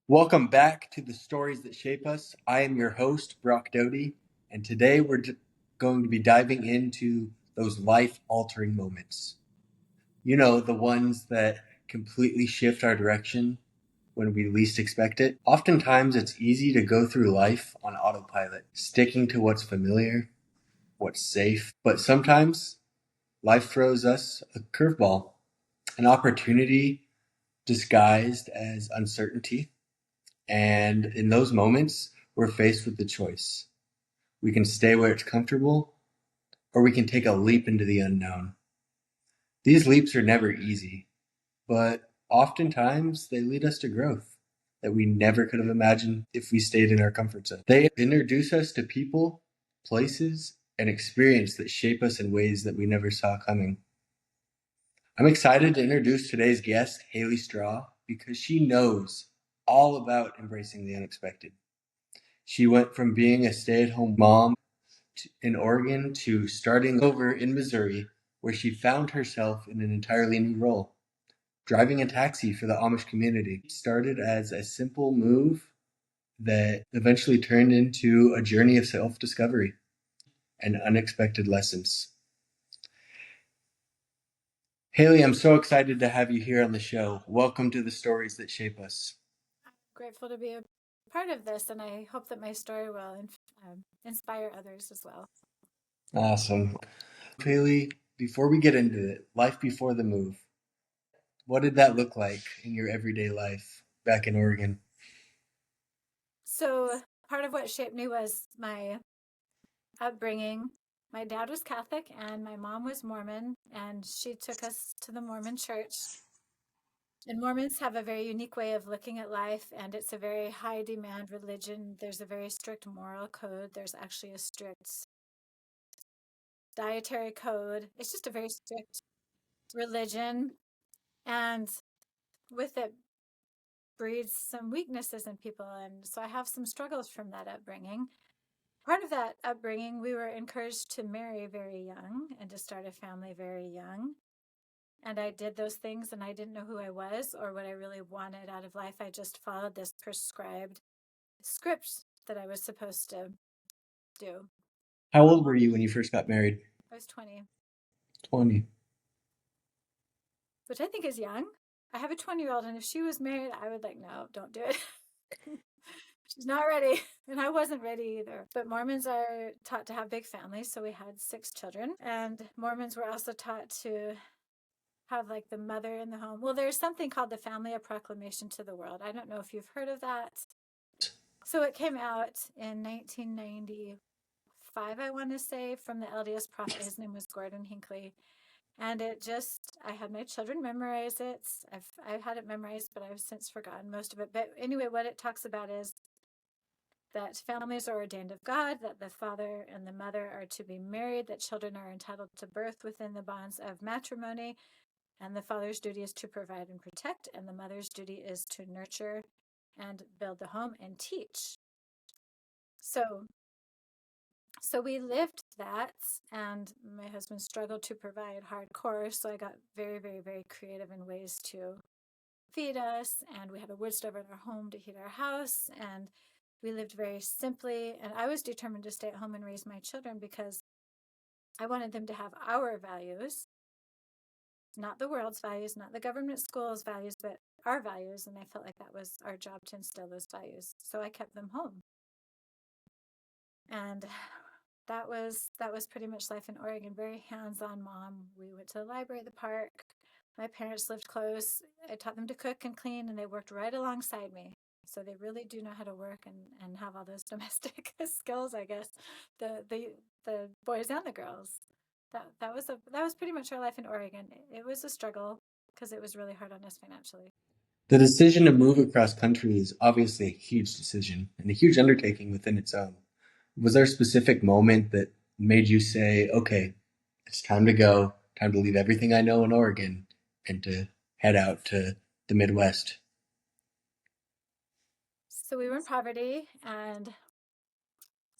Welcome back to the Stories That Shape Us. I am your host, Brock Doty, and today we're going to be diving into those life-altering moments. You know, the ones that completely shift our direction when we least expect it. Oftentimes, it's easy to go through life on autopilot, sticking to what's familiar, what's safe. But sometimes, life throws us a curveball, an opportunity disguised as uncertainty. And in those moments, we're faced with the choice. We can stay where it's comfortable, or we can take a leap into the unknown. These leaps are never easy, but oftentimes they lead us to growth that we never could have imagined if we stayed in our comfort zone. They introduce us to people, places, and experience that shape us in ways that we never saw coming. I'm excited to introduce today's guest, Haley Straw, because she knows all about embracing the unexpected. She went from being a stay-at-home mom in Oregon to starting over in Missouri, where she found herself in an entirely new role, driving a taxi for the Amish community. It started as a simple move that eventually turned into a journey of self-discovery and unexpected lessons. Haley, I'm so excited to have you here on the show. Welcome to the Stories That Shape Us. I'm grateful to be a part of this, and I hope that my story will inspire others as well. Awesome. Haley, before we get into it, life before the move, what did that look like in your everyday life back in Oregon? So, part of what shaped me was my upbringing. My dad was Catholic and my mom was Mormon, and she took us to the Mormon church. And Mormons have a very unique way of looking at life, and it's a very high demand religion. There's a very strict moral code, there's actually a strict dietary code. It's just a very strict religion, and with it breeds some weaknesses in people. And so I have some struggles from that upbringing. Part of that upbringing, we were encouraged to marry very young and to start a family very young. And I did those things, and I didn't know who I was or what I really wanted out of life. I just followed this prescribed script that I was supposed to do. How old were you when you first got married? I was 20, 20. which I think is young. I have a 20-year-old, and if she was married, I would like, no, don't do it. She's not ready. And I wasn't ready either. But Mormons are taught to have big families. So we had 6 children. And Mormons were also taught to have like the mother in the home. Well, there's something called the Family of Proclamation to the World. I don't know if you've heard of that. So it came out in 1995, I want to say, from the LDS prophet. His name was Gordon Hinckley. And I had my children memorize it. I've had it memorized, but I've since forgotten most of it. But anyway, what it talks about is that families are ordained of God, that the father and the mother are to be married, that children are entitled to birth within the bonds of matrimony, and the father's duty is to provide and protect, and the mother's duty is to nurture and build the home and teach. So we lived that, and my husband struggled to provide hardcore, so I got very, very, very creative in ways to feed us, and we had a wood stove in our home to heat our house, and we lived very simply. And I was determined to stay at home and raise my children because I wanted them to have our values, not the world's values, not the government school's values, but our values. And I felt like that was our job to instill those values. So I kept them home. And that was pretty much life in Oregon. Very hands-on mom. We went to the library, the park. My parents lived close. I taught them to cook and clean, and they worked right alongside me. So they really do know how to work and have all those domestic skills, I guess. The boys and the girls. That was pretty much our life in Oregon. It was a struggle because it was really hard on us financially. The decision to move across country is obviously a huge decision and a huge undertaking within its own. Was there a specific moment that made you say, okay, it's time to go, time to leave everything I know in Oregon and to head out to the Midwest? So we were in poverty, and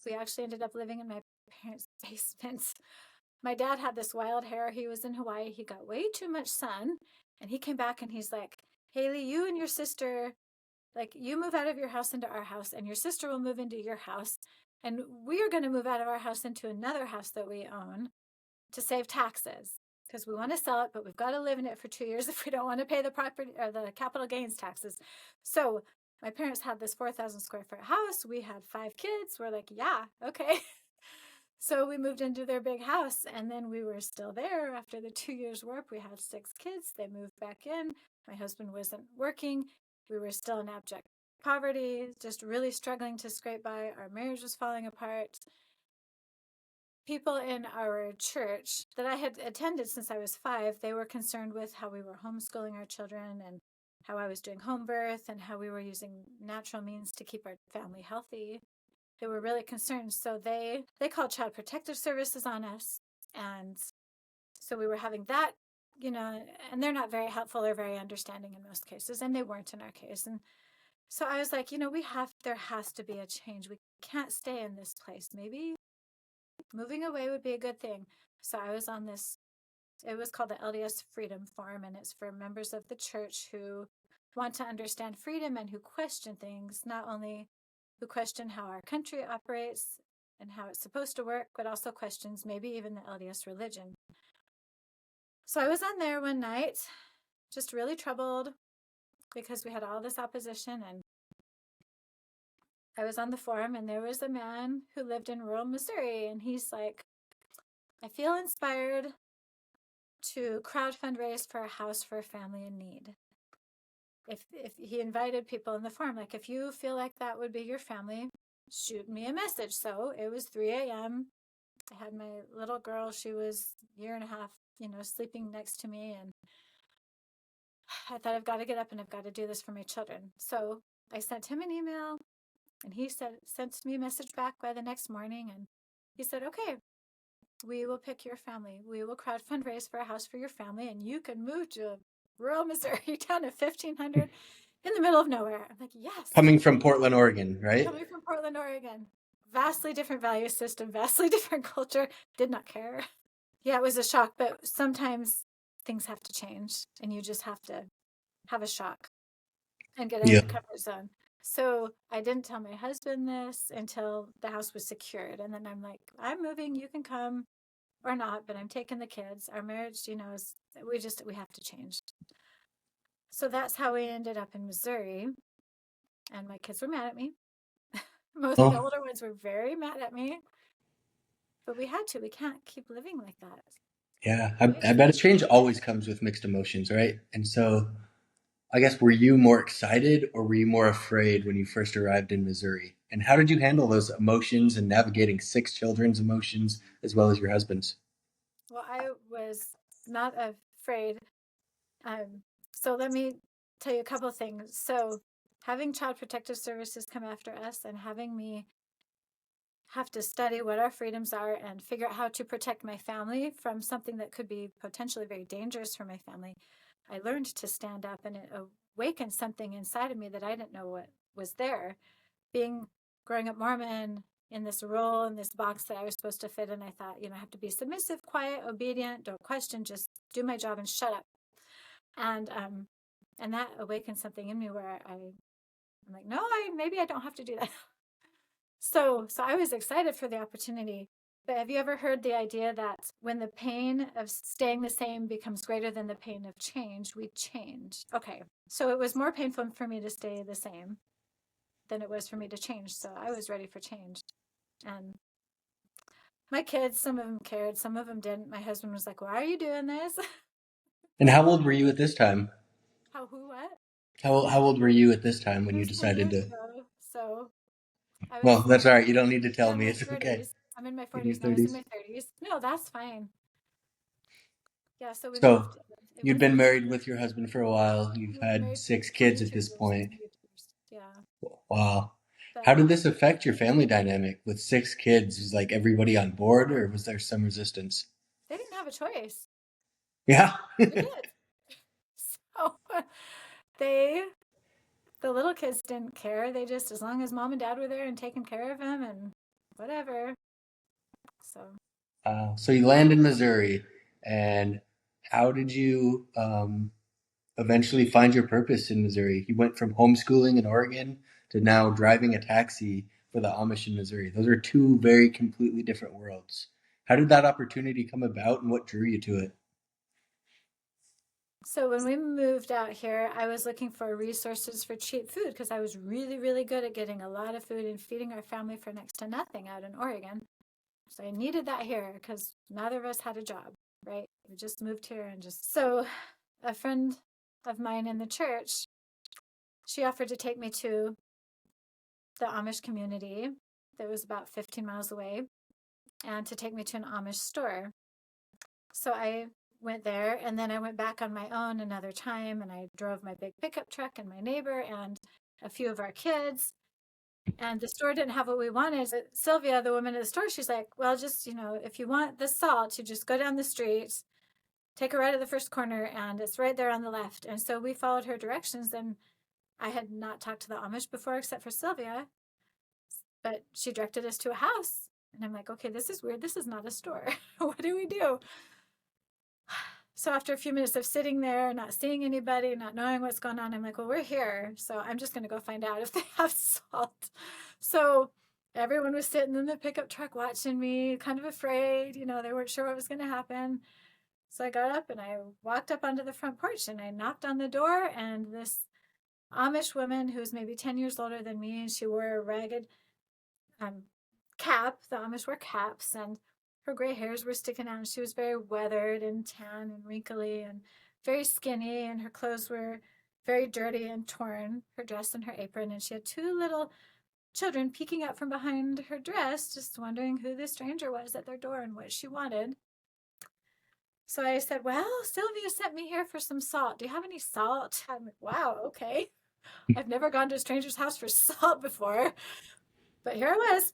we actually ended up living in my parents' basement. My dad had this wild hair. He was in Hawaii. He got way too much sun, and he came back and he's like, Haley, you and your sister, Like, you move out of your house into our house, and your sister will move into your house. And we are going to move out of our house into another house that we own to save taxes because we want to sell it, but we've got to live in it for 2 years if we don't want to pay the property or the capital gains taxes. So my parents had this 4,000 square foot house. We had 5 kids. We're like, yeah, okay. So we moved into their big house, and then we were still there after the 2 years work. We had 6 kids. They moved back in. My husband wasn't working. We were still in abject poverty, just really struggling to scrape by. Our marriage was falling apart. People in our church that I had attended since I was 5, they were concerned with how we were homeschooling our children and how I was doing home birth and how we were using natural means to keep our family healthy. They were really concerned. So they called Child Protective Services on us. And so we were having that, and they're not very helpful or very understanding in most cases. And they weren't in our case. And so I was like, there has to be a change. We can't stay in this place. Maybe moving away would be a good thing. So I was on this, it was called the LDS Freedom Forum, and it's for members of the church who want to understand freedom and who question things, not only who question how our country operates and how it's supposed to work, but also questions maybe even the LDS religion. So I was on there one night, just really troubled because we had all this opposition, and I was on the forum, and there was a man who lived in rural Missouri, and he's like, I feel inspired to crowd fundraise for a house for a family in need. If he invited people in the forum, like, if you feel like that would be your family, shoot me a message. So it was 3 a.m. I had my little girl, she was a year and a half, sleeping next to me. And I thought, I've got to get up and I've got to do this for my children. So I sent him an email, and he sent me a message back by the next morning. And he said, okay, we will pick your family. We will crowd fundraise for a house for your family, and you can move to rural Missouri down to 1,500 in the middle of nowhere. I'm like, yes. Coming from Portland, Oregon, right? Coming from Portland, Oregon. Vastly different value system, vastly different culture. Did not care. Yeah, it was a shock, but sometimes things have to change, and you just have to have a shock and get out of Yeah. the comfort zone. So I didn't tell my husband this until the house was secured. And then I'm like, I'm moving, you can come or not, but I'm taking the kids. Our marriage, is we have to change. So that's how we ended up in Missouri. And my kids were mad at me. Most the Oh, older ones were very mad at me. But we had to. We can't keep living like that. yeah. Right? I bet a change always comes with mixed emotions, right? And so I guess, were you more excited or were you more afraid when you first arrived in Missouri? And how did you handle those emotions and navigating 6 children's emotions as well as your husband's? Well, I was not afraid. So let me tell you a couple of things. So having Child Protective Services come after us and having me have to study what our freedoms are and figure out how to protect my family from something that could be potentially very dangerous for my family, I learned to stand up, and it awakened something inside of me that I didn't know what was there. Growing up Mormon in this role, in this box that I was supposed to fit in, I thought, I have to be submissive, quiet, obedient, don't question, just do my job and shut up. And that awakened something in me where I'm like, no, maybe I don't have to do that. So I was excited for the opportunity. But have you ever heard the idea that when the pain of staying the same becomes greater than the pain of change, we change? Okay. So it was more painful for me to stay the same than it was for me to change. So I was ready for change. And my kids, some of them cared, some of them didn't. My husband was like, why are you doing this? And how old were you at this time? Who, what? How old were you at this time when It you was 10 decided years to? ago. So I Well, was, that's all right. You don't need to yeah, tell in me. my It's okay. 40s. I'm in my In your 40s now. I was in 30s. my 30s. No, that's fine. Yeah, so we So moved. It you'd wasn't been long. married with your husband for a while. You've We've been had married for 6 kids at 22 this years, point. 23 years. Yeah. Wow. How But did this affect your family dynamic with 6 kids? Was like everybody on board or was there some resistance? they didn't have a choice. Yeah. The kids. So they, the little kids didn't care. They just, as long as mom and dad were there and taking care of them and whatever. So So you land in Missouri, and how did you eventually find your purpose in Missouri? You went from homeschooling in Oregon to now driving a taxi for the Amish in Missouri. Those are two very completely different worlds. How did that opportunity come about and what drew you to it? So when we moved out here, I was looking for resources for cheap food because I was really, really good at getting a lot of food and feeding our family for next to nothing out in Oregon. So I needed that here because neither of us had a job, right? We just moved here and just so a friend of mine in the church, she offered to take me to the Amish community that was about 15 miles away and to take me to an Amish store. So I went there and then I went back on my own another time and I drove my big pickup truck and my neighbor and a few of our kids. And the store didn't have what we wanted. So Sylvia, the woman at the store, she's like, well, just, if you want the salt, you just go down the street, take a right at the first corner, and it's right there on the left. And so we followed her directions. And I had not talked to the Amish before except for Sylvia, but she directed us to a house. And I'm like, okay, this is weird. This is not a store. What do we do? So after a few minutes of sitting there, not seeing anybody, not knowing what's going on, I'm like, well, we're here. So I'm just going to go find out if they have salt. So everyone was sitting in the pickup truck watching me, kind of afraid. They weren't sure what was going to happen. So I got up and I walked up onto the front porch and I knocked on the door. And this Amish woman who was maybe 10 years older than me, and she wore a ragged um, cap. The Amish wear caps, and her gray hairs were sticking out. And she was very weathered and tan and wrinkly and very skinny, and her clothes were very dirty and torn, her dress and her apron. And she had two little children peeking out from behind her dress, just wondering who this stranger was at their door and what she wanted. So I said, well, Sylvia sent me here for some salt. Do you have any salt? I'm like, wow, okay. I've never gone to a stranger's house for salt before, but here I was.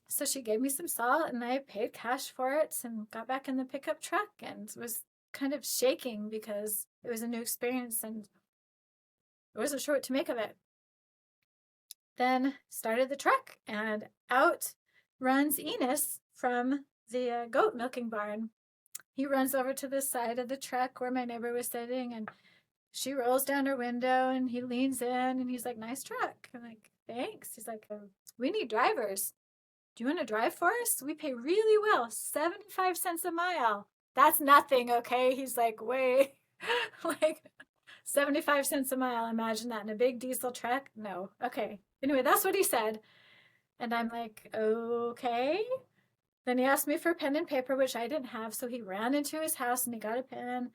So she gave me some salt and I paid cash for it and got back in the pickup truck and was kind of shaking because it was a new experience and I wasn't sure what to make of it. Then started the truck and out runs Enos from the goat milking barn. He runs over to the side of the truck where my neighbor was sitting and she rolls down her window and he leans in and he's like, nice truck. I'm like, thanks. He's like, we need drivers. Do you want to drive for us? We pay really well, 75 cents a mile. That's nothing, okay? He's like, wait, like 75 cents a mile. Imagine that in a big diesel truck. No, okay. Anyway, that's what he said. And I'm like, okay. Then he asked me for a pen and paper, which I didn't have. So he ran into his house and he got a pen,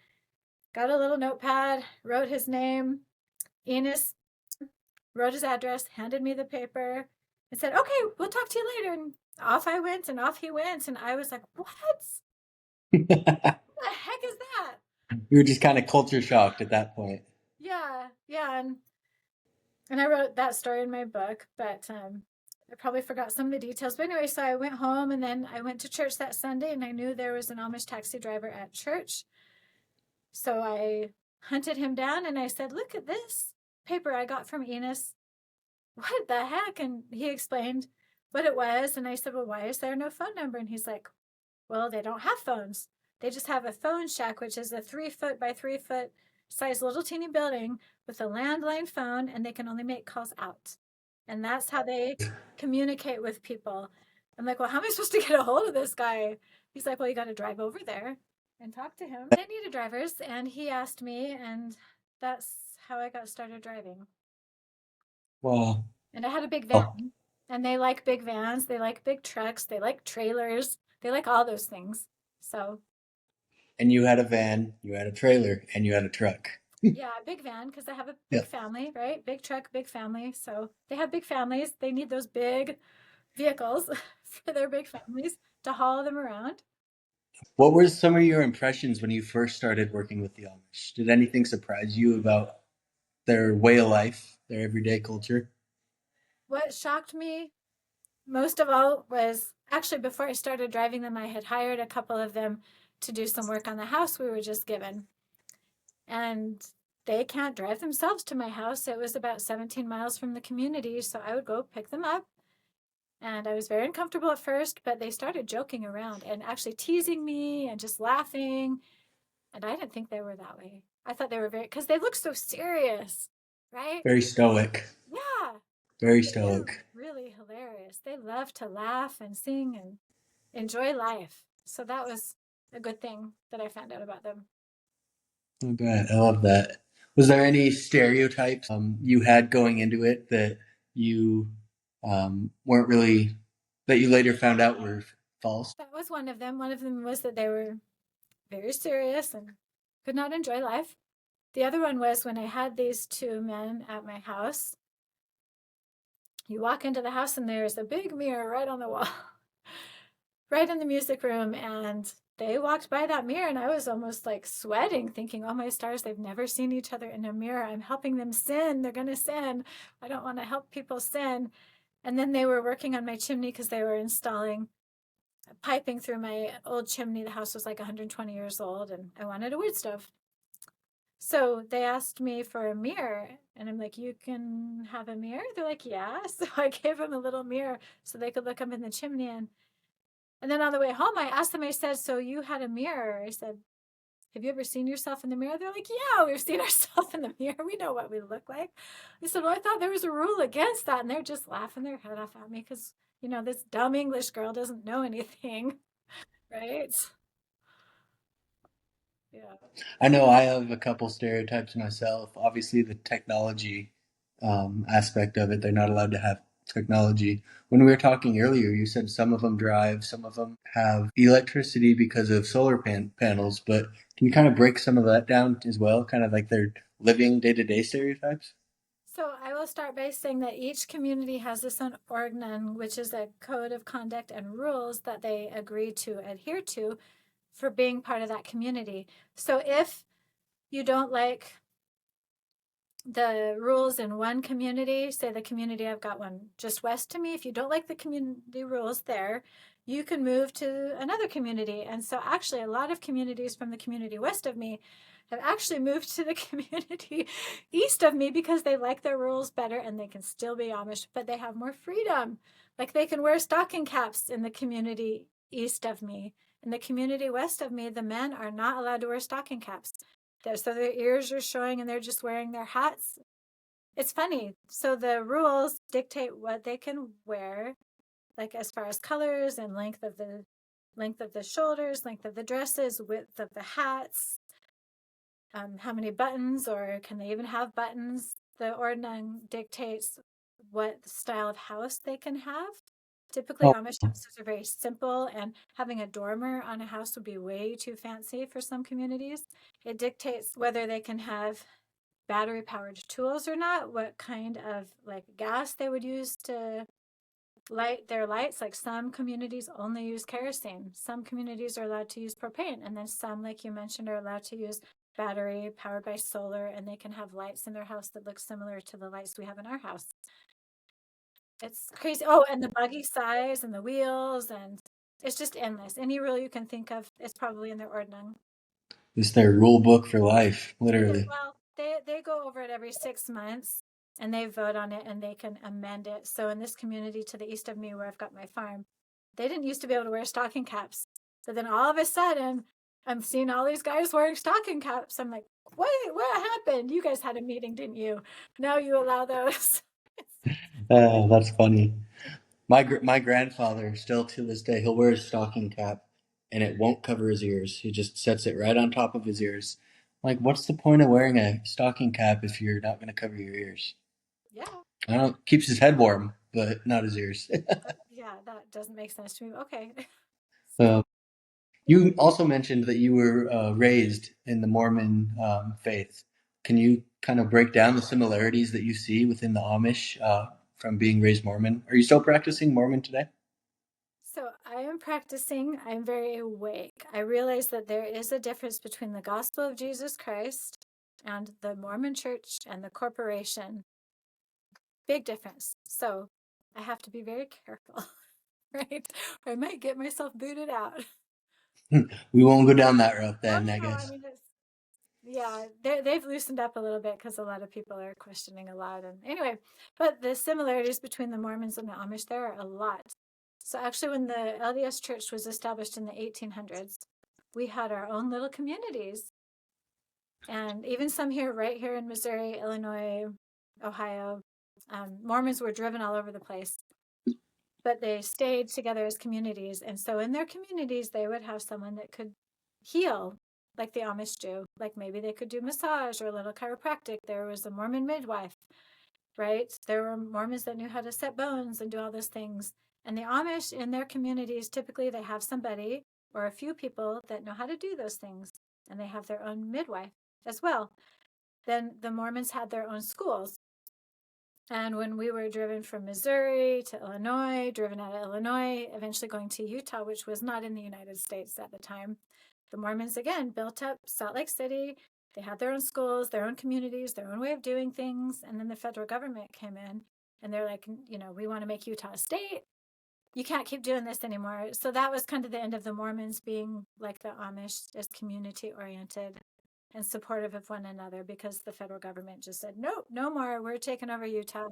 got a little notepad, wrote his name, Enos, wrote his address, handed me the paper, and said, okay, we'll talk to you later. And off I went and off he went. And I was like, what? What the heck is that? You were just kind of culture shocked at that point. Yeah, yeah. And I wrote that story in my book, but I probably forgot some of the details. But anyway, so I went home and then I went to church that Sunday and I knew there was an Amish taxi driver at church. So I hunted him down and I said, look at this paper I got from Enos. What the heck? And he explained what it was. And I said, well, why is there no phone number? And he's like, well, they don't have phones. They just have a phone shack, which is a 3 foot by 3 foot size little teeny building with a landline phone, and they can only make calls out. And that's how they communicate with people. I'm like, well, how am I supposed to get a hold of this guy? He's like, well, you got to drive over there and talk to him. They needed drivers, and he asked me, and that's how I got started driving. Well, And I had a big oh, van, and they like big vans, they like big trucks, they like trailers, they like all those things. So, and you had a van, you had a trailer, and you had a truck. yeah, big van because I have a Yeah. big family, right? Big truck, big family. So they have big families. They need those big vehicles for their big families to haul them around. What were some of your impressions when you first started working with the Amish? Did anything surprise you about their way of life, their everyday culture? What shocked me most of all was actually before I started driving them, I had hired a couple of them to do some work on the house we were just given. And they can't drive themselves to my house. It was about 17 miles from the community. So I would go pick them up. And I was very uncomfortable at first, but they started joking around and actually teasing me and just laughing. And I didn't think they were that way. I thought they were very, because they look so serious, right? Very stoic. Yeah, Very but they're stoic. really hilarious. They love to laugh and sing and enjoy life. So that was a good thing that I found out about them. I bet. I love that. Was there any stereotypes you had going into it that you weren't really, that you later found out were false? That was one of them. One of them was that they were very serious and could not enjoy life. The other one was when I had these two men at my house. You walk into the house and there's a big mirror right on the wall, right in the music room. And they walked by that mirror and I was almost like sweating, thinking, oh my stars, they've never seen each other in a mirror. I'm helping them sin. They're going to sin. I don't want to help people sin. And then they were working on my chimney because they were installing piping through my old chimney. The house was like 120 years old and I wanted a wood stove. So they asked me for a mirror, and I'm like, you can have a mirror? They're like, yeah. So I gave them a little mirror so they could look up in the chimney. And then on the way home, I asked them, I said, so you had a mirror? I said, have you ever seen yourself in the mirror? They're like, yeah, we've seen ourselves in the mirror. We know what we look like. I said, well, I thought there was a rule against that. And they're just laughing their head off at me because, this dumb English girl doesn't know anything, right? Yeah. I know I have a couple stereotypes myself. Obviously, the technology aspect of it, they're not allowed to have technology. When we were talking earlier, you said some of them drive, some of them have electricity because of solar panels, but can you kind of break some of that down as well? Kind of like their living day to day stereotypes? So I will start by saying that each community has this own organon, which is a code of conduct and rules that they agree to adhere to for being part of that community. So if you don't like the rules in one community, say the community I've got one just west to me, if you don't like the community rules there, you can move to another community. And so actually a lot of communities from the community west of me have actually moved to the community east of me because they like their rules better and they can still be Amish, but they have more freedom. Like they can wear stocking caps in the community east of me. In the community west of me, the men are not allowed to wear stocking caps. So their ears are showing and they're just wearing their hats. It's funny. So the rules dictate what they can wear, like as far as colors and length of the shoulders, length of the dresses, width of the hats, how many buttons, or can they even have buttons? The ordinance dictates what style of house they can have. Typically, Oh, Amish houses are very simple, and having a dormer on a house would be way too fancy for some communities. It dictates whether they can have battery powered tools or not, what kind of like gas they would use to light their lights. Like some communities only use kerosene, some communities are allowed to use propane, and then some, like you mentioned, are allowed to use battery powered by solar, and they can have lights in their house that look similar to the lights we have in our house. It's crazy. Oh, and the buggy size and the wheels, and it's just endless. Any rule you can think of is probably in their ordinance. it's their rule book for life, It is. literally. Well, they go over it every 6 months and they vote on it and they can amend it. So in this community to the east of me where I've got my farm, they didn't used to be able to wear stocking caps. So then all of a sudden I'm seeing all these guys wearing stocking caps. I'm like, what happened? You guys had a meeting, didn't you? Now you allow those. That's funny. My grandfather still to this day he'll wear a stocking cap, and it won't cover his ears. He just sets it right on top of his ears. Like, what's the point of wearing a stocking cap if you're not going to cover your ears? Yeah. I don't know. Keeps his head warm, but not his ears. Yeah, that doesn't make sense to me. Okay. uh, So, yeah. you also mentioned that you were raised in the Mormon faith. Can you kind of break down the similarities that you see within the Amish from being raised Mormon? Are you still practicing Mormon today? So I am practicing, I'm very awake. I realize that there is a difference between the gospel of Jesus Christ and the Mormon church and the corporation. Big difference. So I have to be very careful, right? Or I might get myself booted out. We won't go down that route No, then, I no, no. I guess. mean, yeah, they've loosened up a little bit because a lot of people are questioning a lot. And anyway, but the similarities between the Mormons and the Amish, there are a lot. So actually, when the LDS Church was established in the 1800s, we had our own little communities. And even some here, right here in Missouri, Illinois, Ohio, Mormons were driven all over the place, but they stayed together as communities. And so in their communities, they would have someone that could heal like the Amish do. Like maybe they could do massage or a little chiropractic. There was a Mormon midwife, right? There were Mormons that knew how to set bones and do all those things. And the Amish in their communities, typically they have somebody or a few people that know how to do those things. And they have their own midwife as well. Then the Mormons had their own schools. And when we were driven from Missouri to Illinois, driven out of Illinois, eventually going to Utah, which was not in the United States at the time, the Mormons again built up Salt Lake City. They had their own schools, their own communities, their own way of doing things. And then the federal government came in and they're like, we want to make Utah a state. You can't keep doing this anymore. So that was kind of the end of the Mormons being like the Amish, as community oriented and supportive of one another, because the federal government just said, nope, no more. We're taking over Utah.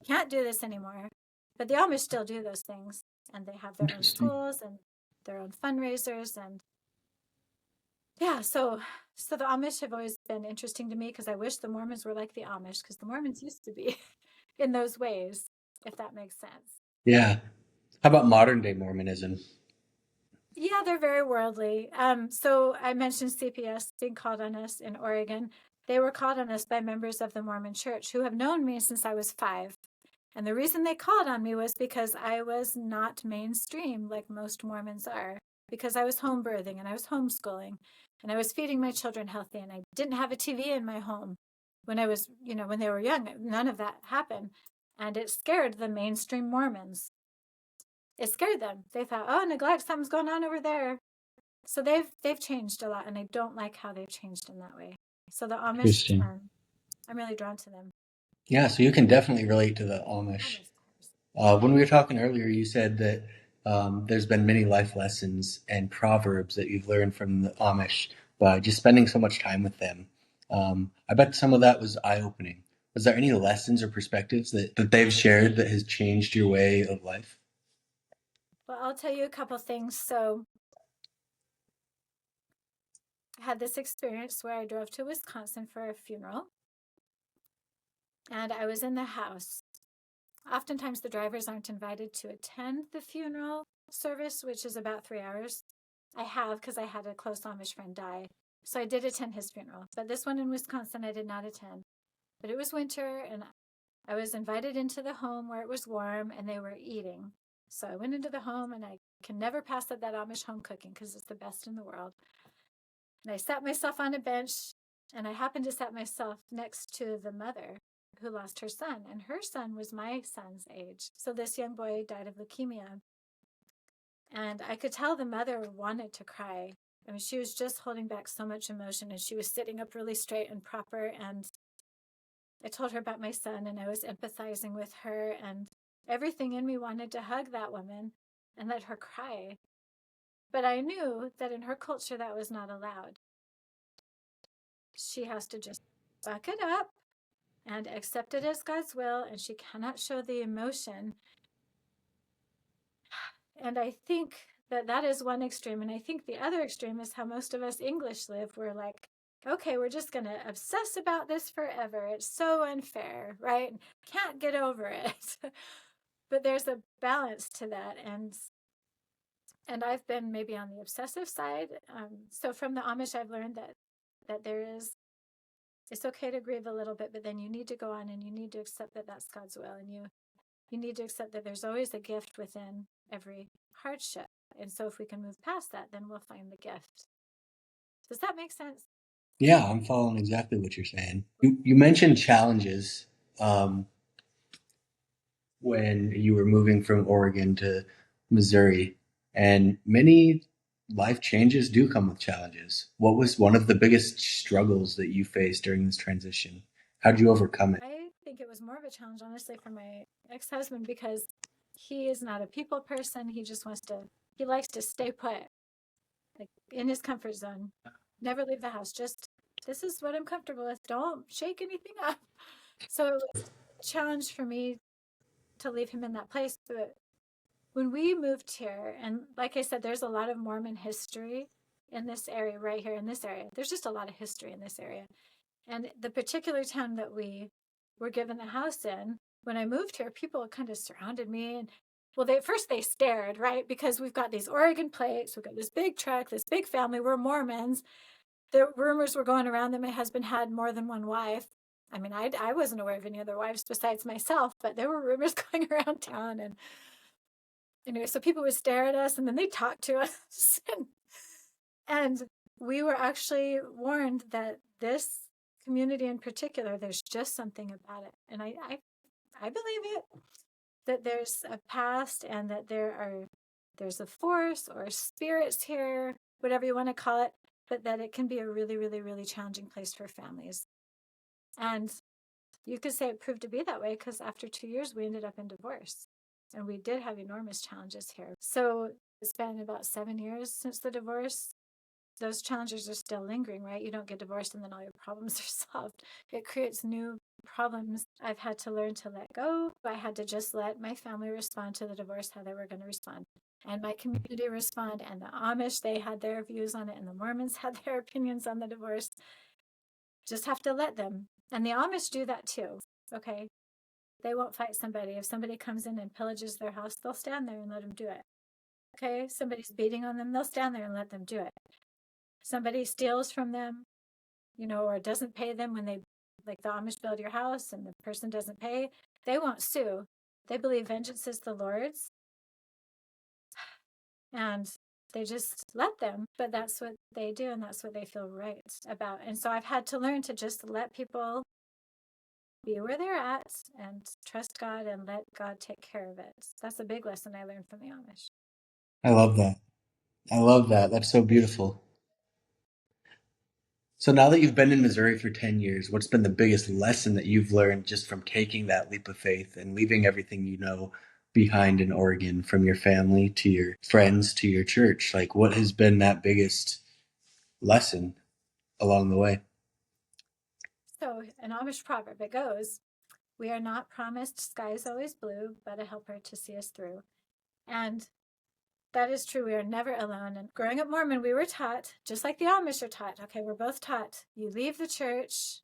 Can't do this anymore. But the Amish still do those things, and they have their own Interesting. schools and their own fundraisers. And yeah, so the Amish have always been interesting to me, because I wish the Mormons were like the Amish, because the Mormons used to be in those ways, if that makes sense. Yeah. How about modern day Mormonism? Yeah, they're very worldly. So I mentioned CPS being called on us in Oregon. They were called on us by members of the Mormon Church who have known me since I was 5. And the reason they called on me was because I was not mainstream like most Mormons are, because I was home birthing and I was homeschooling and I was feeding my children healthy, and I didn't have a TV in my home when I was, when they were young. None of that happened. And it scared the mainstream Mormons. It scared them. They thought, oh, neglect, something's going on over there. So they've changed a lot, and I don't like how they've changed in that way. So the Amish, Interesting. I'm really drawn to them Yeah, so you can definitely relate to the all Amish. those times. When we were talking earlier, you said that there's been many life lessons and proverbs that you've learned from the Amish by just spending so much time with them. I bet some of that was eye-opening. Was there any lessons or perspectives that they've shared that has changed your way of life? Well, I'll tell you a couple things. So I had this experience where I drove to Wisconsin for a funeral, and I was in the house. Oftentimes, the drivers aren't invited to attend the funeral service, which is about 3 hours. I have, because I had a close Amish friend die. So I did attend his funeral. But this one in Wisconsin, I did not attend. But it was winter, and I was invited into the home where it was warm and they were eating. So I went into the home, and I can never pass up that Amish home cooking because it's the best in the world. And I sat myself on a bench, and I happened to sit myself next to the mother who lost her son, and her son was my son's age. So this young boy died of leukemia. And I could tell the mother wanted to cry. I mean, she was just holding back so much emotion, and she was sitting up really straight and proper. And I told her about my son, and I was empathizing with her, and everything in me wanted to hug that woman and let her cry. But I knew that in her culture, that was not allowed. She has to just buck it up and accept it as God's will, and she cannot show the emotion. And I think that that is one extreme. And I think the other extreme is how most of us English live. We're like, okay, we're just going to obsess about this forever. It's so unfair, right? Can't get over it. But there's a balance to that. And I've been maybe on the obsessive side. So from the Amish, I've learned that it's okay to grieve a little bit, but then you need to go on and you need to accept that that's God's will, and you need to accept that there's always a gift within every hardship. And so if we can move past that, then we'll find the gift. Does that make sense? Yeah, I'm following exactly what you're saying. You mentioned challenges when you were moving from Oregon to Missouri, and many life changes do come with challenges. What was one of the biggest struggles that you faced during this transition? How did you overcome it? I think it was more of a challenge, honestly, for my ex-husband, because he is not a people person. He likes to stay put, like in his comfort zone, never leave the house. Just, this is what I'm comfortable with. Don't shake anything up. So it was a challenge for me to leave him in that place. But when we moved here, and like I said, there's a lot of Mormon history. in this area, right here in this area. There's just a lot of history in this area. And the particular town that we were given the house in, when I moved here, people kind of surrounded me. And well, they first they stared, right? Because we've got these Oregon plates, we've got this big truck, this big family, we're Mormons. The rumors were going around that my husband had more than one wife. I mean, I wasn't aware of any other wives besides myself, but there were rumors going around town. And anyway, so people would stare at us and then they talked to us. And we were actually warned that this community in particular, there's just something about it. And I believe it, that there's a past and that there's a force or spirits here, whatever you want to call it, but that it can be a really, really, really challenging place for families. And you could say it proved to be that way because after 2 years, we ended up in divorce. And we did have enormous challenges here. So it's been about 7 years since the divorce. Those challenges are still lingering, right? You don't get divorced and then all your problems are solved. It creates new problems. I've had to learn to let go. I had to just let my family respond to the divorce how they were going to respond. And my community respond, and the Amish, they had their views on it, and the Mormons had their opinions on the divorce. Just have to let them. And the Amish do that too, okay? They won't fight somebody. If somebody comes in and pillages their house, they'll stand there and let them do it. Okay? Somebody's beating on them, they'll stand there and let them do it. Somebody steals from them, or doesn't pay them when they, like the Amish build your house and the person doesn't pay, they won't sue. They believe vengeance is the Lord's. And they just let them, but that's what they do and that's what they feel right about. And so I've had to learn to just let people be where they're at and trust God and let God take care of it. That's a big lesson I learned from the Amish. I love that. I love that. That's so beautiful. So now that you've been in Missouri for 10 years, what's been the biggest lesson that you've learned just from taking that leap of faith and leaving everything you know behind in Oregon, from your family to your friends to your church? Like, what has been that biggest lesson along the way? So an Amish proverb, it goes, we are not promised skies always blue, but a helper to see us through. And that is true. We are never alone. And growing up Mormon, we were taught, just like the Amish are taught, okay, we're both taught, you leave the church.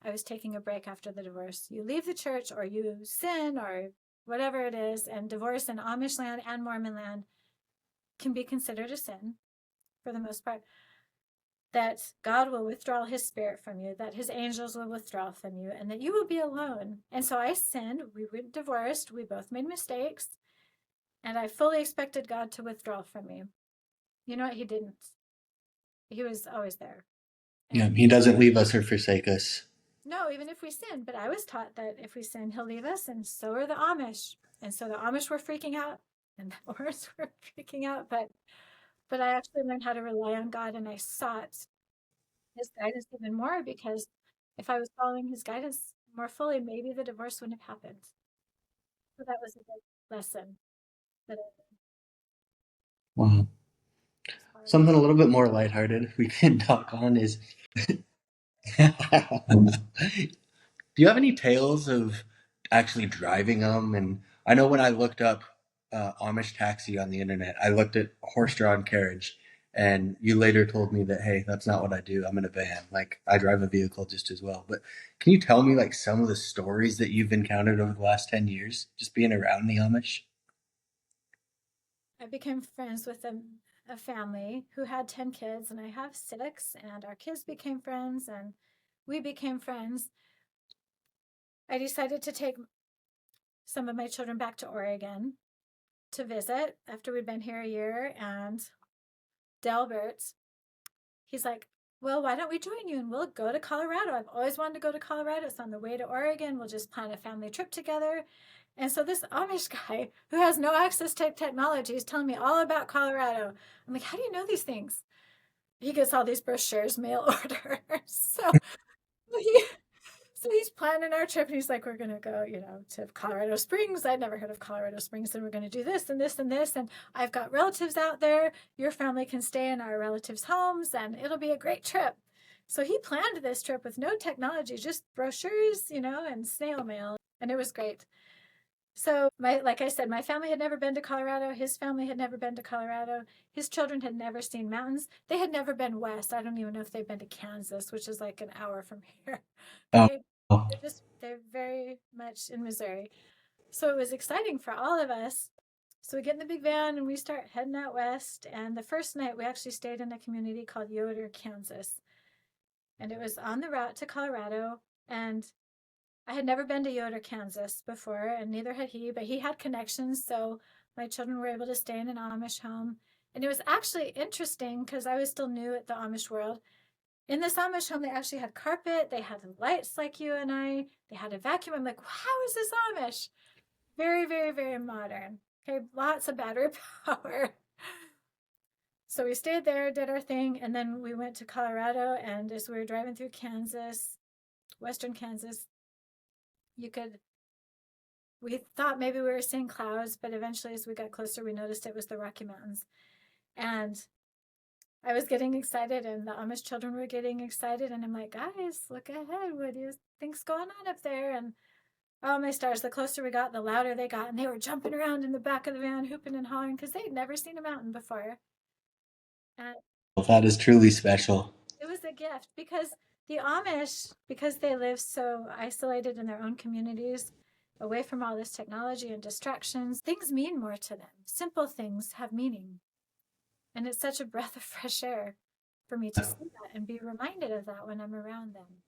I was taking a break after the divorce. You leave the church or you sin or whatever it is, and divorce in Amish land and Mormon land can be considered a sin for the most part. That God will withdraw his spirit from you, that his angels will withdraw from you, and that you will be alone. And so I sinned. We were divorced. We both made mistakes. And I fully expected God to withdraw from me. You know what? He didn't. He was always there. Yeah, And he doesn't leave us or forsake us. no, even if we sin, but I was taught that if we sin, he'll leave us, and so are the Amish. And so the Amish were freaking out, and the Mormons were freaking out. But I actually learned how to rely on God, and I sought his guidance even more because if I was following his guidance more fully, maybe the divorce wouldn't have happened. So that was a big lesson that Wow. was hard. Something a little bit more lighthearted we can talk on is do you have any tales of actually driving them? And I know when I looked up Amish taxi on the internet, I looked at horse-drawn carriage, and you later told me that, hey, that's not what I do. I'm in a van. Like, I drive a vehicle just as well. But can you tell me like some of the stories that you've encountered over the last 10 years, just being around the Amish? I became friends with a family who had 10 kids, and I have six, and our kids became friends, and we became friends. I decided to take some of my children back to Oregon to visit after we'd been here a year. And Delbert, he's like, well, why don't we join you and we'll go to Colorado? I've always wanted to go to Colorado. It's on the way to Oregon. We'll just plan a family trip together. And so this Amish guy who has no access to technology is telling me all about Colorado. I'm like, how do you know these things? He gets all these brochures mail order. He, so he's planning our trip, and he's like, we're gonna go, to Colorado Springs. I'd never heard of Colorado Springs, and we're gonna do this and this and this. And I've got relatives out there. Your family can stay in our relatives' homes, and it'll be a great trip. So he planned this trip with no technology, just brochures, and snail mail, and it was great. So like I said, my family had never been to Colorado. His family had never been to Colorado. His children had never seen mountains. They had never been west. I don't even know if they've been to Kansas, which is like an hour from here. Oh, Okay. They're very much in Missouri. So it was exciting for all of us. So we get in the big van and we start heading out west. And the first night we actually stayed in a community called Yoder, Kansas. And it was on the route to Colorado. And I had never been to Yoder, Kansas before, and neither had he, but he had connections. So my children were able to stay in an Amish home. And it was actually interesting because I was still new at the Amish world. In this Amish home, they actually had carpet, they had lights like you and I, they had a vacuum. I'm like, how is this Amish? Very, very, very modern. Okay, lots of battery power. So we stayed there, did our thing, and then we went to Colorado. And as we were driving through Kansas, western Kansas, you could, we thought maybe we were seeing clouds, but eventually as we got closer, we noticed it was the Rocky Mountains. And I was getting excited, and the Amish children were getting excited. And I'm like, guys, look ahead. What do you think's going on up there? And oh, my stars, the closer we got, the louder they got. And they were jumping around in the back of the van, hooping and hollering because they'd never seen a mountain before. And well, that is truly special. it was a gift because the Amish, because they live so isolated in their own communities, away from all this technology and distractions, things mean more to them. Simple things have meaning. And it's such a breath of fresh air for me to see that and be reminded of that when I'm around them.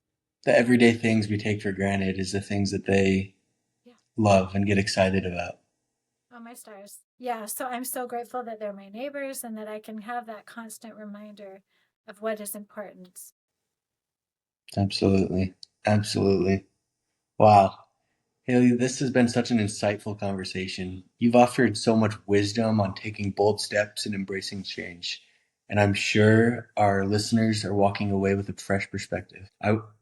The everyday things we take for granted is the things that they Yeah. love and get excited about. Oh, my stars. Yeah. So I'm so grateful that they're my neighbors and that I can have that constant reminder of what is important. Absolutely. Absolutely. Wow. Haley, this has been such an insightful conversation. You've offered so much wisdom on taking bold steps and embracing change. And I'm sure our listeners are walking away with a fresh perspective.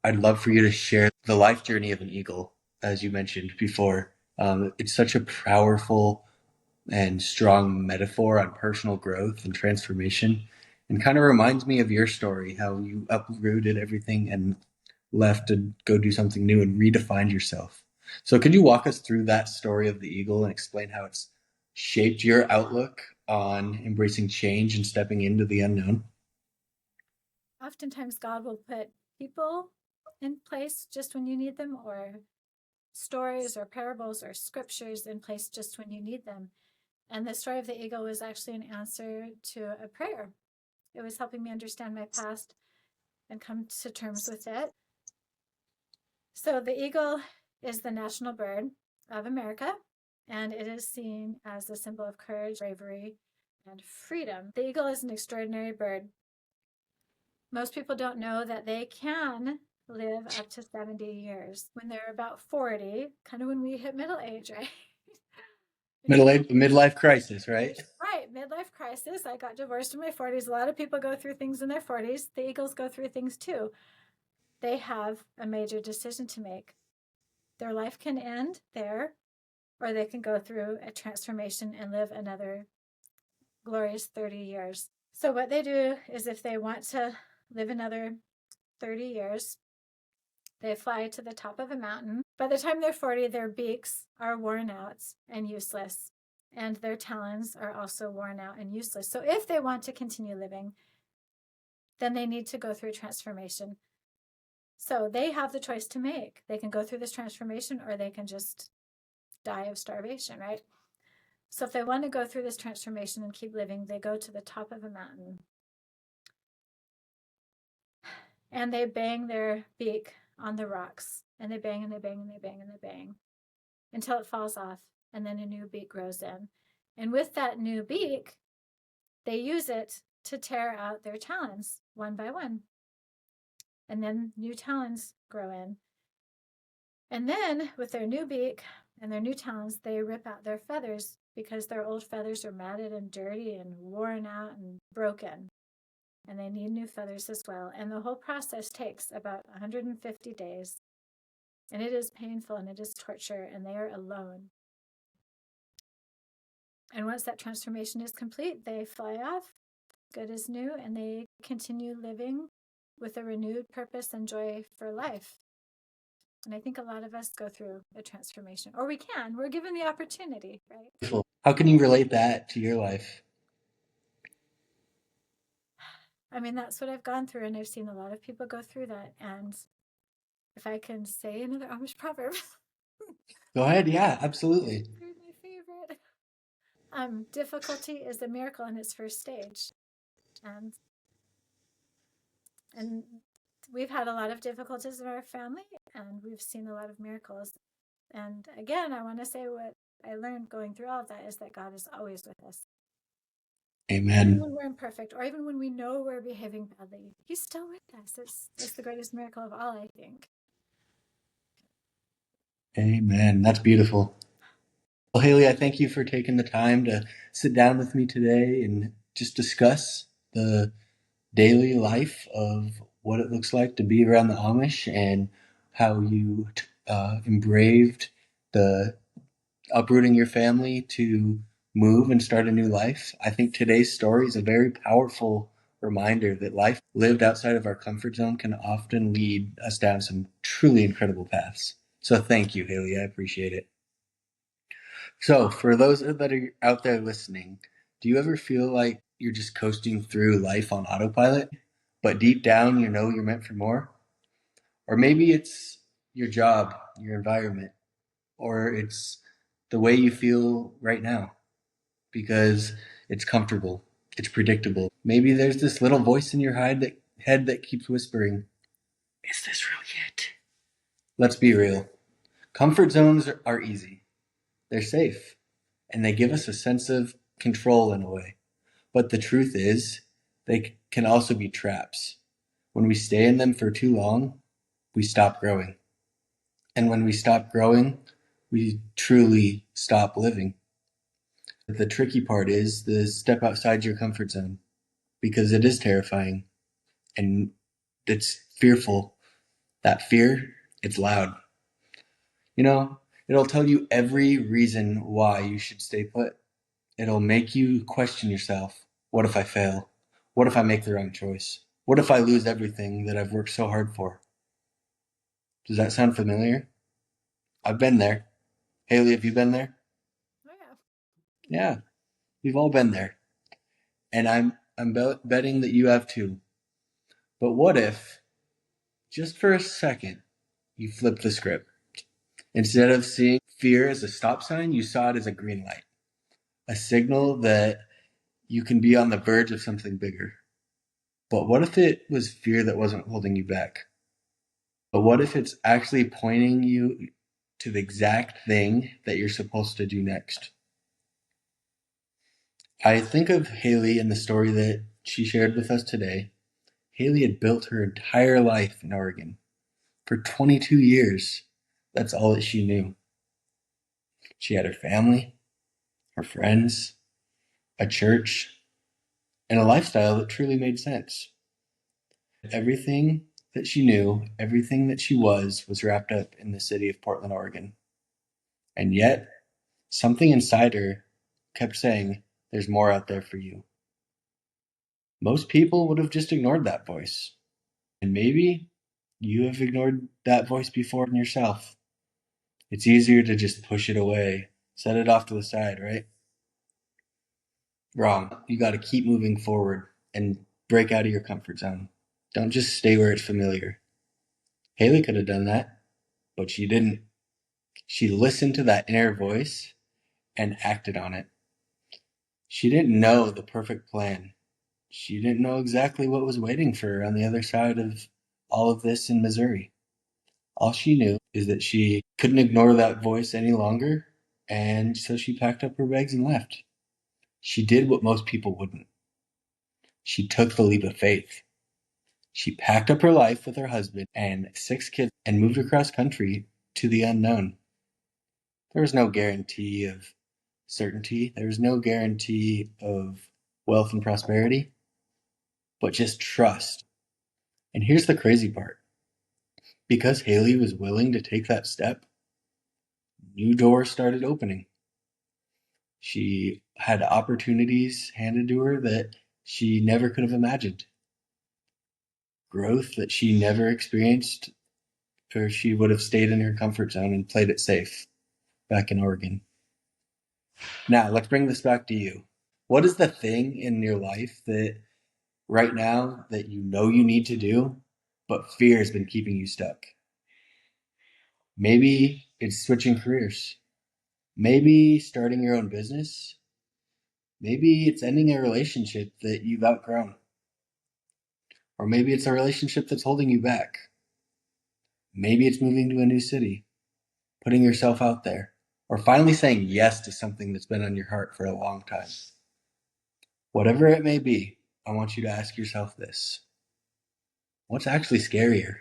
I'd love for you to share the life journey of an eagle, as you mentioned before. It's such a powerful and strong metaphor on personal growth and transformation, and kind of reminds me of your story, how you uprooted everything and left to go do something new and redefined yourself. So, could you walk us through that story of the eagle and explain how it's shaped your outlook on embracing change and stepping into the unknown? Oftentimes, God will put people in place just when you need them, or stories or parables or scriptures in place just when you need them. And the story of the eagle was actually an answer to a prayer. It was helping me understand my past and come to terms with it. So the eagle is the national bird of America, and it is seen as a symbol of courage, bravery, and freedom. The eagle is an extraordinary bird. Most people don't know that they can live up to 70 years when they're about 40, kind of when we hit middle age, right? You know, Midlife crisis, right? right, midlife crisis. I got divorced in my 40s. A lot of people go through things in their 40s. The eagles go through things too. They have a major decision to make. Their life can end there, or they can go through a transformation and live another glorious 30 years. So, what they do is if they want to live another 30 years, they fly to the top of a mountain. By the time they're 40, their beaks are worn out and useless, and their talons are also worn out and useless. So, if they want to continue living, then they need to go through transformation. So, they have the choice to make. They can go through this transformation or they can just die of starvation, right? So, if they want to go through this transformation and keep living, they go to the top of a mountain and they bang their beak on the rocks, and they bang and they bang and they bang and they bang until it falls off, and then a new beak grows in. And with that new beak, they use it to tear out their talons one by one. And then new talons grow in. And then with their new beak and their new talons, they rip out their feathers because their old feathers are matted and dirty and worn out and broken. And they need new feathers as well. And the whole process takes about 150 days. And it is painful and it is torture, and they are alone. And once that transformation is complete, they fly off, good as new, and they continue living with a renewed purpose and joy for life. And I think a lot of us go through a transformation, or we can. We're given the opportunity, right? Beautiful. How can you relate that to your life? I mean, that's what I've gone through, and I've seen a lot of people go through that. And if I can say another Amish proverb, Go ahead. Yeah, absolutely. they're my favorite. Difficulty is a miracle in its first stage, and and we've had a lot of difficulties in our family, and we've seen a lot of miracles. And again, I want to say what I learned going through all of that is that God is always with us. Even Amen. when we're imperfect, or even when we know we're behaving badly, He's still with us. It's the greatest miracle of all, I think. Amen. That's beautiful. Well, Haley, I thank you for taking the time to sit down with me today and just discuss the daily life of what it looks like to be around the Amish and how you embraved the uprooting your family to move and start a new life. I think today's story is a very powerful reminder that life lived outside of our comfort zone can often lead us down some truly incredible paths. So thank you, Haley. I appreciate it. So, for those that are out there listening, do you ever feel like you're just coasting through life on autopilot, but deep down you know you're meant for more? Or maybe it's your job, your environment, or it's the way you feel right now because it's comfortable, it's predictable. Maybe there's this little voice in your head that keeps whispering, "Is this really it?" Let's be real. Comfort zones are easy, they're safe, and they give us a sense of control in a way. But the truth is, they can also be traps. When we stay in them for too long, we stop growing. And when we stop growing, we truly stop living. The tricky part is the step outside your comfort zone because it is terrifying and it's fearful. That fear, it's loud. You know, it'll tell you every reason why you should stay put. It'll make you question yourself. What if I fail? What if I make the wrong choice? What if I lose everything that I've worked so hard for? Does that sound familiar? I've been there. Haley, have you been there? Oh, yeah. Yeah, we've all been there. And I'm betting that you have too. But what if, just for a second, you flip the script? Instead of seeing fear as a stop sign, you saw it as a green light, a signal that you can be on the verge of something bigger. But what if it was fear that wasn't holding you back? But what if it's actually pointing you to the exact thing that you're supposed to do next? I think of Haley and the story that she shared with us today. Haley had built her entire life in Oregon for 22 years. That's all that she knew. She had her family, her friends, a church, and a lifestyle that truly made sense. Everything that she knew, everything that she was wrapped up in the city of Portland, Oregon. And yet, something inside her kept saying, "There's more out there for you." Most people would have just ignored that voice. And maybe you have ignored that voice before in yourself. It's easier to just push it away, set it off to the side, right? Wrong. You got to keep moving forward and break out of your comfort zone. Don't just stay where it's familiar. Haley could have done that, but she didn't. She listened to that inner voice and acted on it. She didn't know the perfect plan. She didn't know exactly what was waiting for her on the other side of all of this in Missouri. All she knew is that she couldn't ignore that voice any longer, and so she packed up her bags and left. She did what most people wouldn't. She took the leap of faith. She packed up her life with her husband and 6 kids and moved across country to the unknown. There was no guarantee of certainty, there was no guarantee of wealth and prosperity, but just trust. And here's the crazy part, because Haley was willing to take that step, new doors started opening. She had opportunities handed to her that she never could have imagined, growth that she never experienced or she would have stayed in her comfort zone and played it safe back in Oregon. Now, let's bring this back to you. What is the thing in your life that right now that you know you need to do, but fear has been keeping you stuck? Maybe it's switching careers. Maybe starting your own business. Maybe it's ending a relationship that you've outgrown. Or maybe it's a relationship that's holding you back. Maybe it's moving to a new city, putting yourself out there, or finally saying yes to something that's been on your heart for a long time. Whatever it may be, I want you to ask yourself this. What's actually scarier?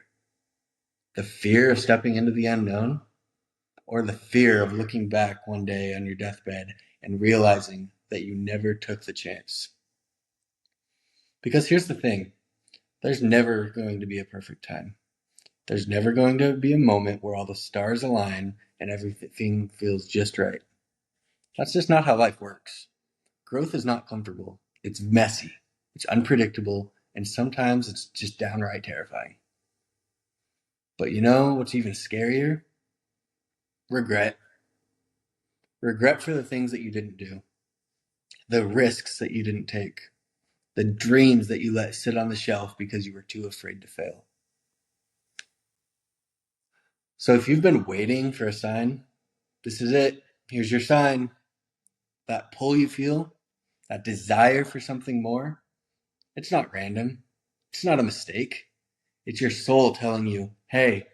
The fear of stepping into the unknown, or the fear of looking back one day on your deathbed and realizing that you never took the chance? Because here's the thing, there's never going to be a perfect time. There's never going to be a moment where all the stars align and everything feels just right. That's just not how life works. Growth is not comfortable. It's messy. It's unpredictable. And sometimes it's just downright terrifying. But you know what's even scarier? Regret. Regret for the things that you didn't do, the risks that you didn't take, the dreams that you let sit on the shelf because you were too afraid to fail. So if you've been waiting for a sign, this is it. Here's your sign. That pull you feel, that desire for something more, it's not random. It's not a mistake. It's your soul telling you, hey,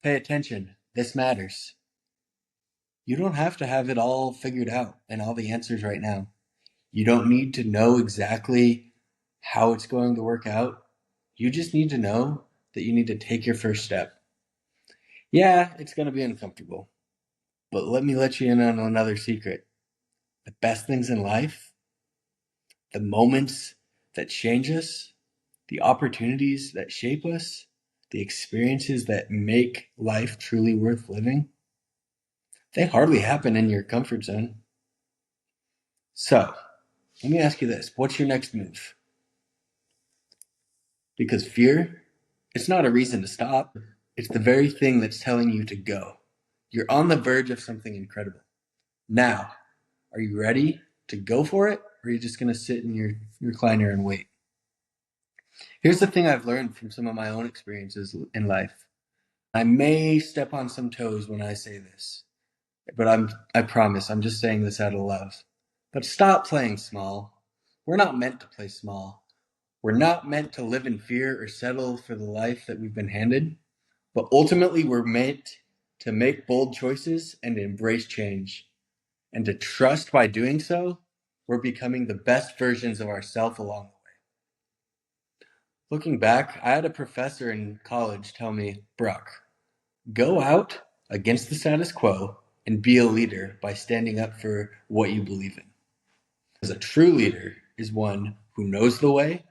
pay attention. This matters. You don't have to have it all figured out and all the answers right now. You don't need to know exactly how it's going to work out. You just need to know that you need to take your first step. Yeah, it's going to be uncomfortable, but let me let you in on another secret. The best things in life, the moments that change us, the opportunities that shape us, the experiences that make life truly worth living, they hardly happen in your comfort zone. So, let me ask you this. What's your next move? Because fear, it's not a reason to stop. It's the very thing that's telling you to go. You're on the verge of something incredible. Now, are you ready to go for it? Or are you just going to sit in your recliner and wait? Here's the thing I've learned from some of my own experiences in life. I may step on some toes when I say this, but I promise I'm just saying this out of love. But stop playing small. We're not meant to play small. We're not meant to live in fear or settle for the life that we've been handed, but ultimately we're meant to make bold choices and to embrace change. And to trust by doing so, we're becoming the best versions of ourselves along the way. Looking back, I had a professor in college tell me, Brock, go out against the status quo and be a leader by standing up for what you believe in. Because a true leader is one who knows the way,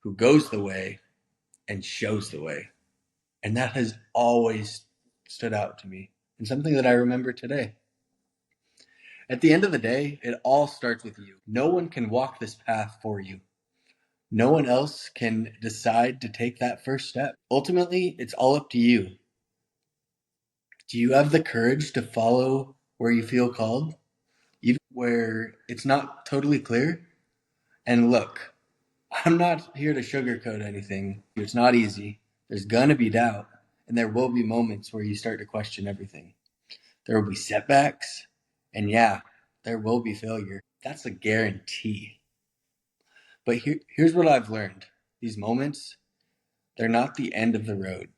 who goes the way, and shows the way. And that has always stood out to me and something that I remember today. At the end of the day, it all starts with you. No one can walk this path for you. No one else can decide to take that first step. Ultimately, it's all up to you. Do you have the courage to follow where you feel called, even where it's not totally clear? And look, I'm not here to sugarcoat anything. It's not easy. There's gonna be doubt, and there will be moments where you start to question everything. There will be setbacks, and yeah, there will be failure. That's a guarantee. But here's what I've learned. These moments, they're not the end of the road.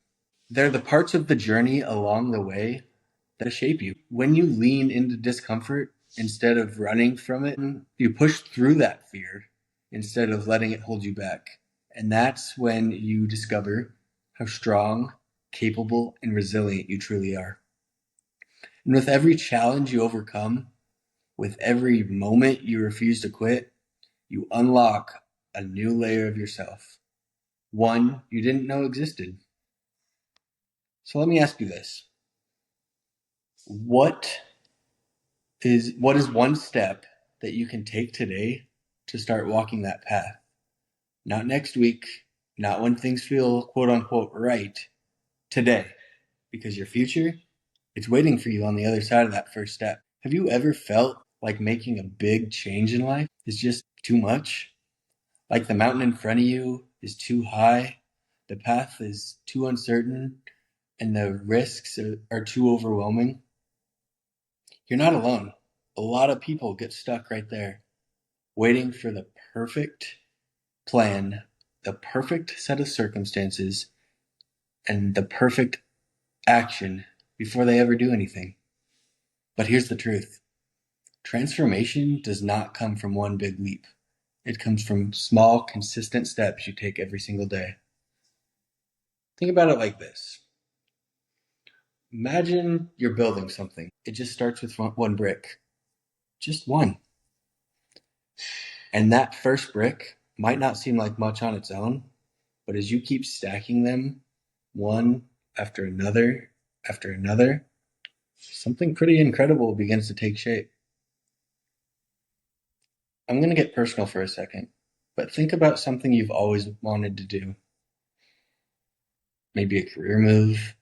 They're the parts of the journey along the way that shape you. When you lean into discomfort instead of running from it, you push through that fear instead of letting it hold you back. And that's when you discover how strong, capable, and resilient you truly are. And with every challenge you overcome, with every moment you refuse to quit, you unlock a new layer of yourself, one you didn't know existed. So let me ask you this. What what is one step that you can take today to start walking that path? Not next week, not when things feel quote unquote right, today, because your future, it's waiting for you on the other side of that first step. Have you ever felt like making a big change in life is just too much? Like the mountain in front of you is too high, the path is too uncertain, and the risks are too overwhelming? You're not alone. A lot of people get stuck right there, waiting for the perfect plan, the perfect set of circumstances, and the perfect action before they ever do anything. But here's the truth: transformation does not come from one big leap. It comes from small, consistent steps you take every single day. Think about it like this. Imagine you're building something. It just starts with one brick, just one. And that first brick might not seem like much on its own, but as you keep stacking them, one after another, something pretty incredible begins to take shape. I'm going to get personal for a second, but think about something you've always wanted to do. Maybe a career move,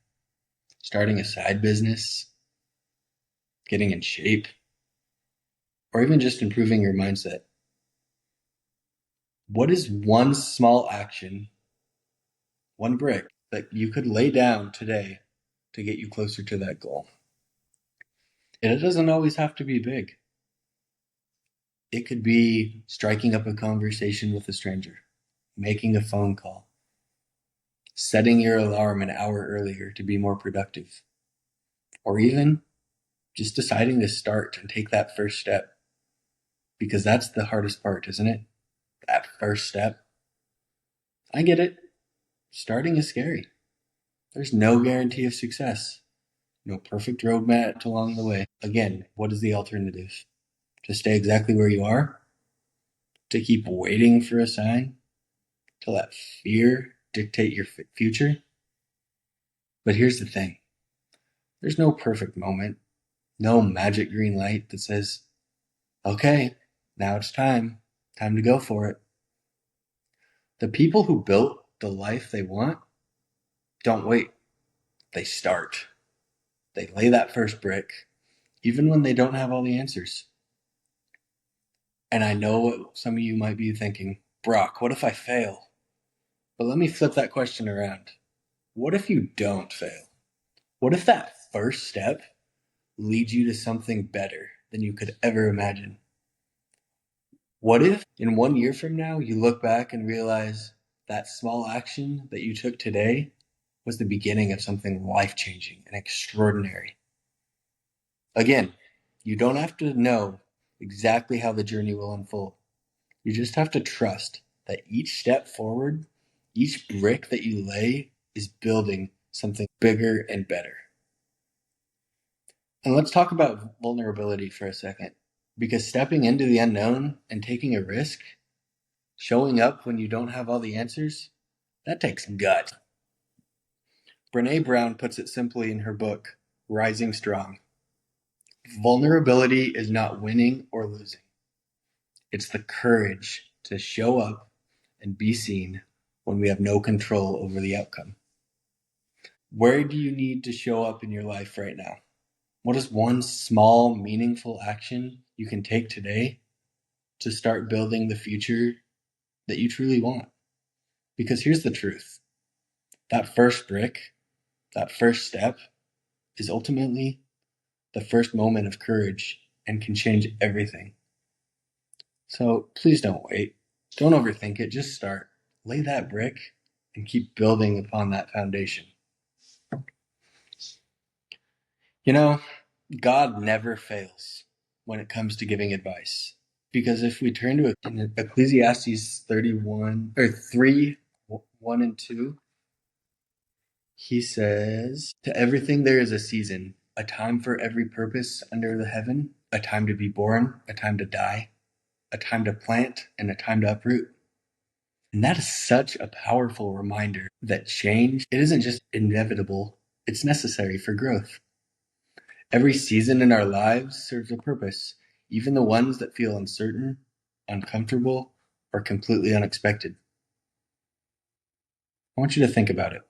starting a side business, getting in shape, or even just improving your mindset. What is one small action, one brick that you could lay down today to get you closer to that goal? And it doesn't always have to be big. It could be striking up a conversation with a stranger, making a phone call, setting your alarm an hour earlier to be more productive, or even just deciding to start and take that first step. Because that's the hardest part, isn't it? That first step. I get it. Starting is scary. There's no guarantee of success, no perfect roadmap along the way. Again, what is the alternative? To stay exactly where you are? To keep waiting for a sign? To let fear dictate your future? But here's the thing: there's no perfect moment, no magic green light that says, okay, now it's time to go for it. The people who built the life they want don't wait, they start. They lay that first brick, even when they don't have all the answers. And I know what some of you might be thinking: Brock, what if I fail? But let me flip that question around. What if you don't fail? What if that first step leads you to something better than you could ever imagine? What if in 1 year from now you look back and realize that small action that you took today was the beginning of something life changing and extraordinary? Again, you don't have to know exactly how the journey will unfold. You just have to trust that each step forward, each brick that you lay, is building something bigger and better. And let's talk about vulnerability for a second, because stepping into the unknown and taking a risk, showing up when you don't have all the answers, that takes guts. Brene Brown puts it simply in her book, Rising Strong. Vulnerability is not winning or losing. It's the courage to show up and be seen when we have no control over the outcome. Where do you need to show up in your life right now? What is one small, meaningful action you can take today to start building the future that you truly want? Because here's the truth: that first brick, that first step, is ultimately the first moment of courage and can change everything. So please don't wait. Don't overthink it. Just start. Lay that brick and keep building upon that foundation. You know, God never fails when it comes to giving advice. Because if we turn to Ecclesiastes 31 or 3, 1 and 2, he says, to everything there is a season, a time for every purpose under the heaven, a time to be born, a time to die, a time to plant, and a time to uproot. And that is such a powerful reminder that change, it isn't just inevitable, it's necessary for growth. Every season in our lives serves a purpose, even the ones that feel uncertain, uncomfortable, or completely unexpected. I want you to think about it.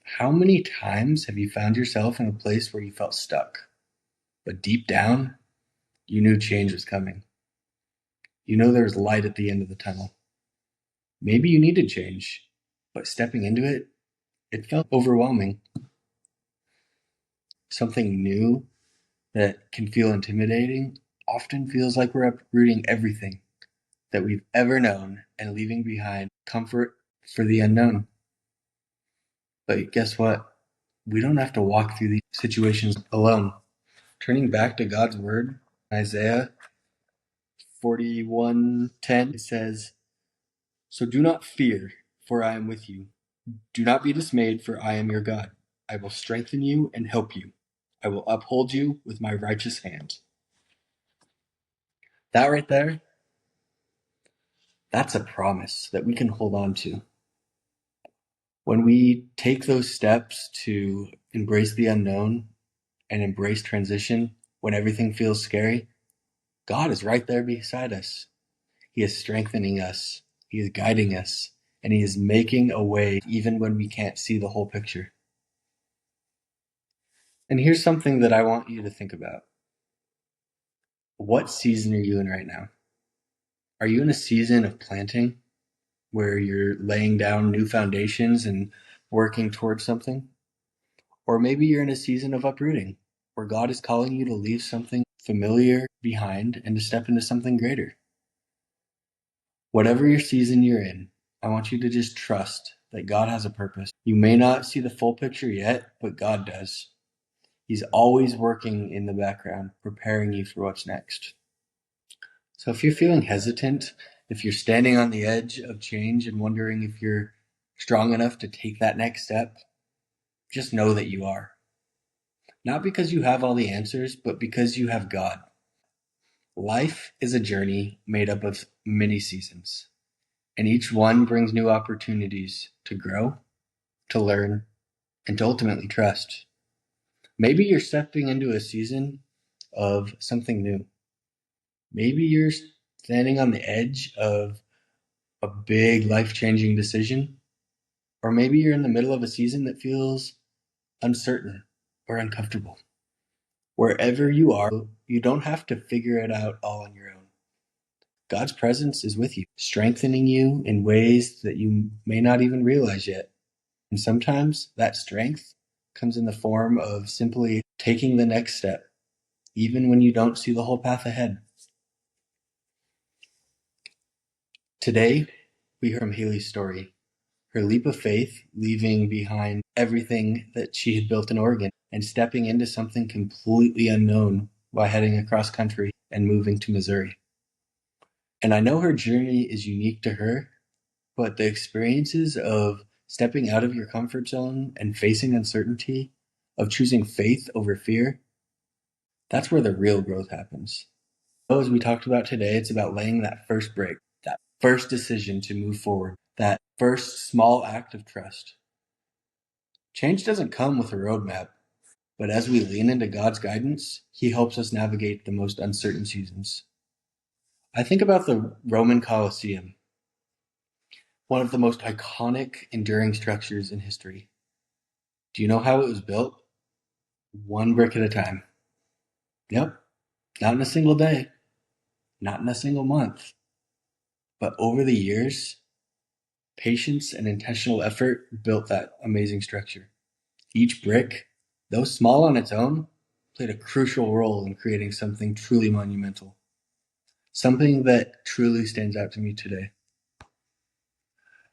How many times have you found yourself in a place where you felt stuck, but deep down, you knew change was coming? You know there was light at the end of the tunnel. Maybe you needed change, but stepping into it, it felt overwhelming. Something new that can feel intimidating often feels like we're uprooting everything that we've ever known and leaving behind comfort for the unknown. But guess what? We don't have to walk through these situations alone. Turning back to God's word, Isaiah 41:10, it says, "So do not fear, for I am with you. Do not be dismayed, for I am your God. I will strengthen you and help you. I will uphold you with my righteous hand." That right there, that's a promise that we can hold on to. When we take those steps to embrace the unknown and embrace transition when everything feels scary, God is right there beside us. He is strengthening us, He is guiding us, and He is making a way even when we can't see the whole picture. And here's something that I want you to think about. What season are you in right now? Are you in a season of planting where you're laying down new foundations and working towards something? Or maybe you're in a season of uprooting where God is calling you to leave something familiar behind and to step into something greater. Whatever your season you're in, I want you to just trust that God has a purpose. You may not see the full picture yet, but God does. He's always working in the background, preparing you for what's next. So if you're feeling hesitant, if you're standing on the edge of change and wondering if you're strong enough to take that next step, just know that you are. Not because you have all the answers, but because you have God. Life is a journey made up of many seasons, and each one brings new opportunities to grow, to learn, and to ultimately trust. Maybe you're stepping into a season of something new. Maybe you're standing on the edge of a big life changing decision, or maybe you're in the middle of a season that feels uncertain or uncomfortable. Wherever you are, you don't have to figure it out all on your own. God's presence is with you, strengthening you in ways that you may not even realize yet. And sometimes that strength comes in the form of simply taking the next step, even when you don't see the whole path ahead. Today, we heard from Haley's story, her leap of faith, leaving behind everything that she had built in Oregon and stepping into something completely unknown by heading across country and moving to Missouri. And I know her journey is unique to her, but the experiences of stepping out of your comfort zone and facing uncertainty, of choosing faith over fear, that's where the real growth happens. So as we talked about today, it's about laying that first break, that first decision to move forward, that first small act of trust. Change doesn't come with a roadmap, but as we lean into God's guidance, He helps us navigate the most uncertain seasons. I think about the Roman Colosseum, one of the most iconic, enduring structures in history. Do you know how it was built? One brick at a time. Yep, not in a single day, not in a single month, but over the years, patience and intentional effort built that amazing structure. Each brick, though small on its own, played a crucial role in creating something truly monumental, something that truly stands out to me today.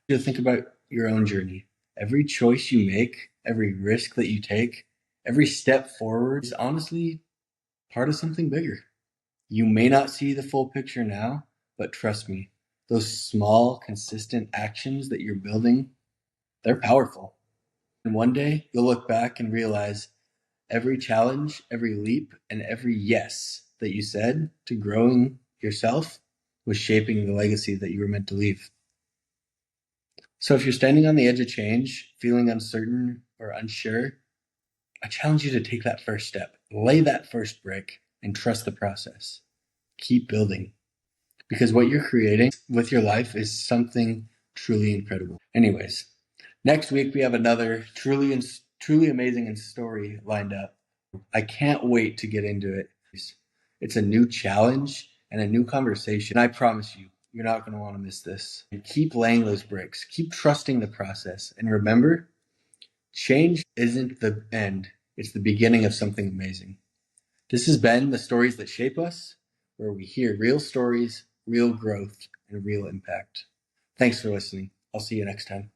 You think about your own journey. Every choice you make, every risk that you take, every step forward is honestly part of something bigger. You may not see the full picture now, but trust me, those small, consistent actions that you're building, they're powerful. And one day you'll look back and realize every challenge, every leap, and every yes that you said to growing yourself was shaping the legacy that you were meant to leave. So if you're standing on the edge of change, feeling uncertain or unsure, I challenge you to take that first step, lay that first brick, and trust the process. Keep building, because what you're creating with your life is something truly incredible. Anyways, Next week, we have another truly amazing story lined up. I can't wait to get into it. It's a new challenge and a new conversation. I promise you, you're not going to want to miss this. And keep laying those bricks. Keep trusting the process. And remember, change isn't the end. It's the beginning of something amazing. This has been The Stories That Shape Us, where we hear real stories, real growth, and real impact. Thanks for listening. I'll see you next time.